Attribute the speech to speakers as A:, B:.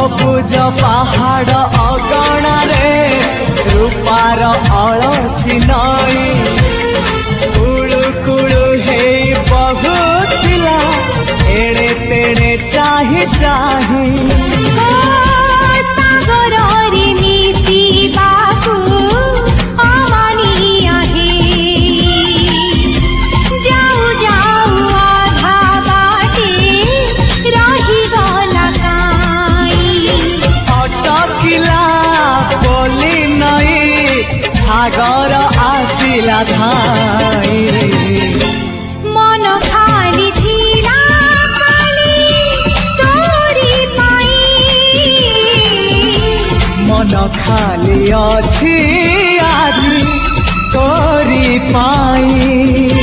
A: सबुज पहाड़ अगणारे रूपार अलसी नई कुळु कुळु हे बहुथिला एड़े तेड़े चाही चाही सागर आसिला धाई
B: मन खाली थिला खाली तोरी पाई
A: मन खाली अछि आज तोरी पाई।